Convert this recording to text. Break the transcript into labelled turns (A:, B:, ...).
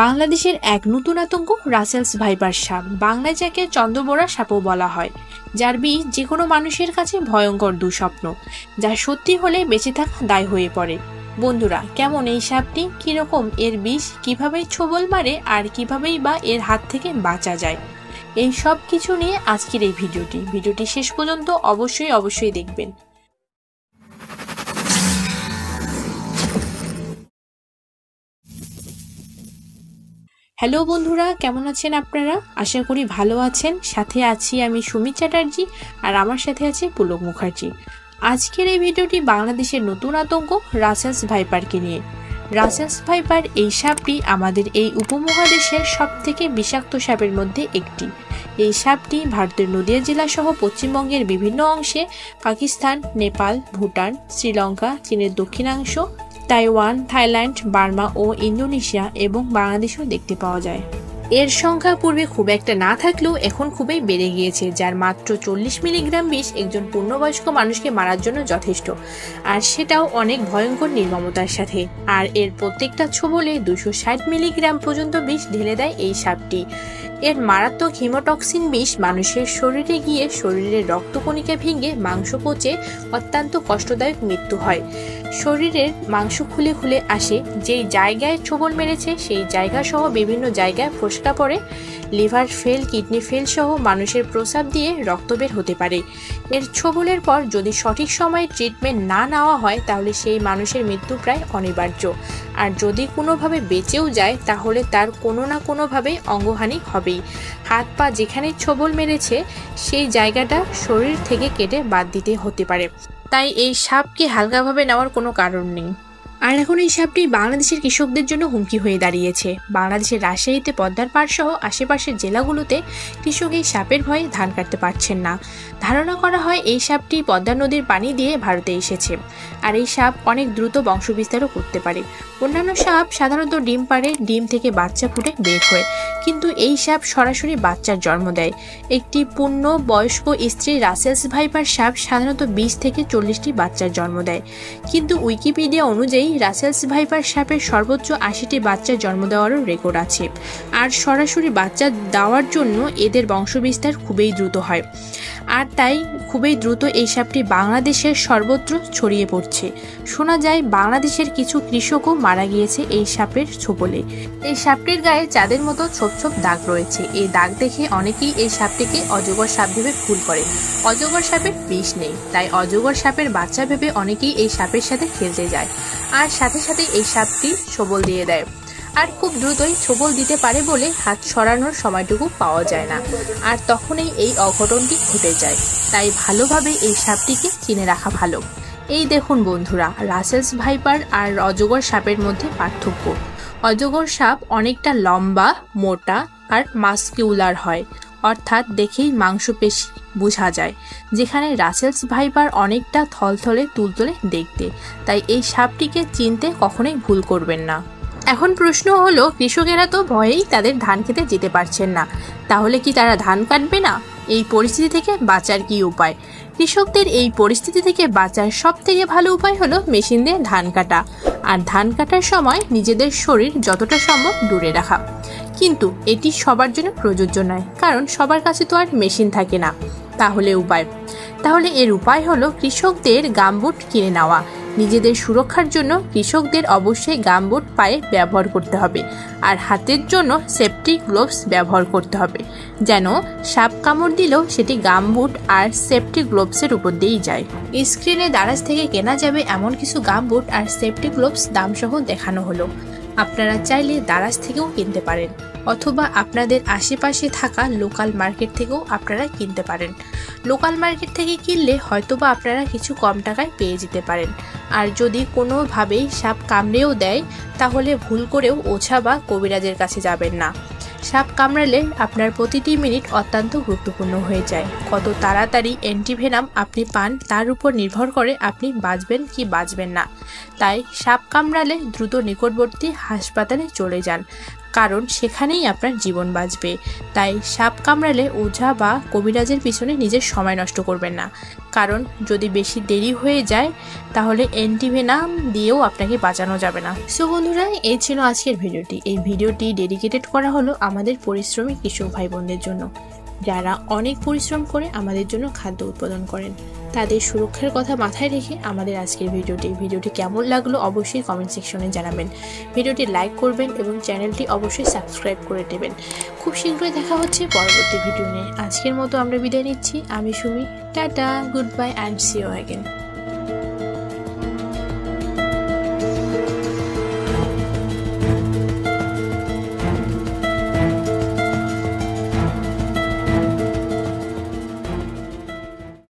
A: বাংলাদেশের এক নতুন আতঙ্ক রাসেলস ভাইপার সাপ। বাংলায় যাকে চন্দ্রবোরা সাপও বলা হয়, যার বিষ যে কোনো মানুষের কাছে ভয়ঙ্কর দুঃস্বপ্ন, যা সত্যি হলে বেঁচে থাকা দায় হয়ে পড়ে। বন্ধুরা, কেমন এই সাপটি, কিরকম এর বিষ, কিভাবে ছোবল মারে আর কিভাবেই বা এর হাত থেকে বাঁচা যায়, এই সব কিছু নিয়ে আজকের এই ভিডিওটি শেষ পর্যন্ত অবশ্যই দেখবেন। হ্যালো বন্ধুরা, কেমন আছেন আপনারা? আশা করি ভালো আছেন। সাথে আছি আমি সুমিত চ্যাটার্জি, আর আমার সাথে আছে পুলক মুখার্জি। আজকের এই ভিডিওটি বাংলাদেশের নতুন আতঙ্ক রাসেলস ভাইপারকে নিয়ে। রাসেলস ভাইপার এই সাপটি আমাদের এই উপমহাদেশের সবথেকে বিষাক্ত সাপের মধ্যে একটি। এই সাপটি ভারতের নদিয়া জেলা সহ পশ্চিমবঙ্গের বিভিন্ন অংশে, পাকিস্তান, নেপাল, ভুটান, শ্রীলঙ্কা, চীনের দক্ষিণাংশ, তাইওয়ান, থাইল্যান্ড, বার্মা ও ইন্দোনেশিয়া এবং বাংলাদেশেও দেখতে পাওয়া যায়। এর সংখ্যা পূর্বে খুব একটা না থাকলেও এখন খুবই বেড়ে গিয়েছে, যার মাত্র 40 মিলিগ্রাম বিষ একজন পূর্ণবয়স্ক মানুষকে মারার জন্য যথেষ্ট, আর সেটাও অনেক ভয়ঙ্কর নির্মমতার সাথে। আর এর প্রত্যেকটা ছোবলে 260 মিলিগ্রাম পর্যন্ত বিষ ঢেলে দেয় এই সাপটি। এর মারাত্মক হিমোটক্সিন বিষ মানুষের শরীরে গিয়ে শরীরের রক্তকণিকা ভেঙে মাংস পচে অত্যন্ত কষ্টদায়ক মৃত্যু হয়। শরীরের মাংস খুলে খুলে আসে, যেই জায়গায় ছোবল মেরেছে সেই জায়গা সহ বিভিন্ন জায়গায় ফোসকা পড়ে, লিভার ফেল, কিডনি ফেল সহ মানুষের প্রস্রাব দিয়ে রক্ত বের হতে পারে। এর ছোবলের পর যদি সঠিক সময়ে ট্রিটমেন্ট না নেওয়া হয় তাহলে সেই মানুষের মৃত্যু প্রায় অনিবার্য। আর যদি কোনোভাবে বেঁচেও যায় তাহলে তার কোনো না কোনোভাবে অঙ্গহানি হবেই। হাত পা যেখানে ছোবল মেরেছে সেই জায়গাটা শরীর থেকে কেটে বাদ দিতে হতে পারে। তাই এই সাপকে হালকাভাবে নেওয়ার কোনো কারণ নেই। আর এখন এই সাপটি বাংলাদেশের কৃষকদের জন্য হুমকি হয়ে দাঁড়িয়েছে। বাংলাদেশের রাজশাহীতে পদ্মার পাড় সহ আশেপাশের জেলাগুলোতে কৃষক এই সাপের ভয়ে ধান কাটতে পারছেন না। ধারণা করা হয় এই সাপটি পদ্মা নদীর পানি দিয়ে ভারতে এসেছে। আর এই সাপ অনেক দ্রুত বংশবিস্তারও করতে পারে। অন্যান্য সাপ সাধারণত ডিম পাড়ে, ডিম থেকে বাচ্চা ফুটে বের হয়, কিন্তু এই সাপ সরাসরি বাচ্চার জন্ম দেয়। একটি পূর্ণ বয়স্ক স্ত্রী রাসেলস ভাইপার সাপ সাধারণত 20 থেকে 40টি বাচ্চার জন্ম দেয়, কিন্তু উইকিপিডিয়া অনুযায়ী রাসেলস ভাইপার সাপের সর্বোচ্চ 80টি বাচ্চা জন্ম দেওয়ারও রেকর্ড আছে। আর সরাসরি বাচ্চা দেওয়ার জন্য এদের বংশবিস্তার খুবই দ্রুত হয়, আর তাই খুবই দ্রুত এই সাপটি বাংলাদেশের সর্বত্র ছড়িয়ে পড়ছে। শোনা যায় বাংলাদেশের কিছু কৃষকও মারা গিয়েছে এই সাপের ছোবলে। এই সাপটির গায়ে চাঁদের মতো ছোপ ছোপ দাগ রয়েছে। এই দাগ দেখে অনেকেই এই সাপটিকে অজগর সাপ ভেবে ভুল করে। অজগর সাপের বিষ নেই, তাই অজগর সাপের বাচ্চা ভেবে অনেকেই এই সাপের সাথে খেলতে যায়, আর সাথে সাথে এই সাপটি ছোবল দিয়ে দেয়। আর খুব দ্রুতই ছোবল দিতে পারে বলে হাত সরানোর সময়টুকু পাওয়া যায় না, আর তখনই এই অঘটনটি ঘটে যায়। তাই ভালোভাবে এই সাপটিকে চিনে রাখা ভালো। এই দেখুন বন্ধুরা, রাসেলস ভাইপার আর অজগর সাপের মধ্যে পার্থক্য। অজগর সাপ অনেকটা লম্বা, মোটা আর মাস্কিউলার হয়, অর্থাৎ দেখেই মাংসপেশি বোঝা যায়, যেখানে রাসেলস ভাইপার অনেকটা থলথলে তুলতুলে দেখতে। তাই এই সাপটিকে চিনতে কখনোই ভুল করবেন না। এখন প্রশ্ন হলো, কৃষকেরা তো ভয়েই তাদের ধান খেতে যেতে পারছেন না, তাহলে কি তারা ধান কাটবে না? এই পরিস্থিতি থেকে বাঁচার কি উপায়? কৃষকদের এই পরিস্থিতি থেকে বাঁচার সব থেকে ভালো উপায় হলো মেশিন দিয়ে ধান কাটা, আর ধান কাটার সময় নিজেদের শরীর যতটা সম্ভব দূরে রাখা। কিন্তু এটি সবার জন্য প্রযোজ্য নয়, কারণ সবার কাছে তো আর মেশিন থাকে না। তাহলে এর উপায় হলো কৃষকদের গামবুট কিনে নেওয়া। নিজেদের সুরক্ষার জন্য কৃষকদের অবশ্যই গামবুট পায়ে ব্যবহার করতে হবে, আর হাতের জন্য সেফটি গ্লোভস ব্যবহার করতে হবে, যেন সাপ কামড় দিলেও সেটি গামবুট আর সেফটি গ্লোভসের উপর দিয়েই যায়। স্ক্রিনে দারাজ থেকে কেনা যাবে এমন কিছু গামবুট আর সেফটি গ্লোভস দামসহ দেখানো হলো। আপনারা চাইলে দারাজ থেকেও কিনতে পারেন, অথবা আপনাদের আশেপাশে থাকা লোকাল মার্কেট থেকেও আপনারা কিনতে পারেন। লোকাল মার্কেট থেকে কিনলে হয়তোবা আপনারা কিছু কম টাকায় পেয়ে যেতে পারেন। আর যদি কোনোভাবেই সাপ কামড়েও দেয় তাহলে ভুল করেও ওঝা বা কবিরাজের কাছে যাবেন না। সাপ কামড়ালে আপনার প্রতিটি মিনিট অত্যন্ত গুরুত্বপূর্ণ হয়ে যায়। কত তাড়াতাড়ি অ্যান্টিভেনাম আপনি পান তার উপর নির্ভর করে আপনি বাঁচবেন কি বাঁচবেন না। তাই সাপ কামড়ালে দ্রুত নিকটবর্তী হাসপাতালে চলে যান, কারণ সেখানেই আপনার জীবন বাঁচবে। তাই সাপ কামড়ালে ওঝা বা কবিরাজের পিছনে নিজের সময় নষ্ট করবেন না, কারণ যদি বেশি দেরি হয়ে যায় তাহলে অ্যান্টিভেনাম দিয়েও আপনাকে বাঁচানো যাবে না। সো বন্ধুরা, এই ছিল আজকের ভিডিওটি। এই ভিডিওটি ডেডিকেটেড করা হলো আমাদের পরিশ্রমী কৃষক ভাই বোনদের জন্য, যারা অনেক পরিশ্রম করে আমাদের জন্য খাদ্য উৎপাদন করেন। তাদের সুরক্ষার কথা মাথায় রেখে আমাদের আজকের ভিডিওটি কেমন লাগলো অবশ্যই কমেন্ট সেকশনে জানাবেন। ভিডিওটি লাইক করবেন এবং চ্যানেলটি অবশ্যই সাবস্ক্রাইব করে দেবেন। খুব শীঘ্রই দেখা হচ্ছে পরবর্তী ভিডিও নিয়ে। আজকের মতো আমরা বিদায় নিচ্ছি। আমি Sumi, tata, good bye and see you again.